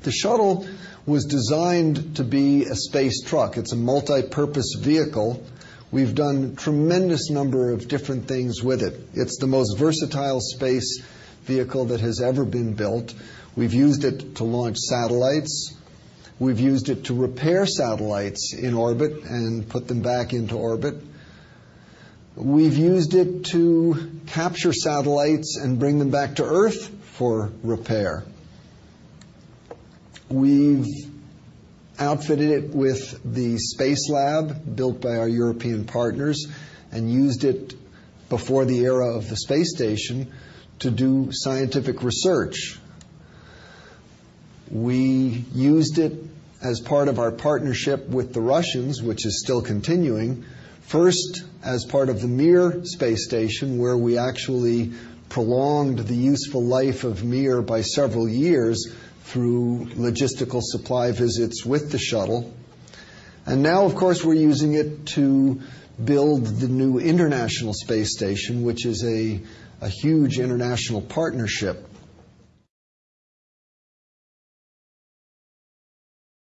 The shuttle was designed to be a space truck. It's a multi-purpose vehicle. We've done a tremendous number of different things with it. It's the most versatile space vehicle that has ever been built. We've used it to launch satellites. We've used it to repair satellites in orbit and put them back into orbit. We've used it to capture satellites and bring them back to Earth for repair. We've outfitted it with the Space Lab built by our European partners and used it before the era of the space station to do scientific research. We used it as part of our partnership with the Russians, which is still continuing, first as part of the Mir space station, where we actually prolonged the useful life of Mir by several years through logistical supply visits with the shuttle. And now, of course, we're using it to build the new International Space Station, which is a huge international partnership.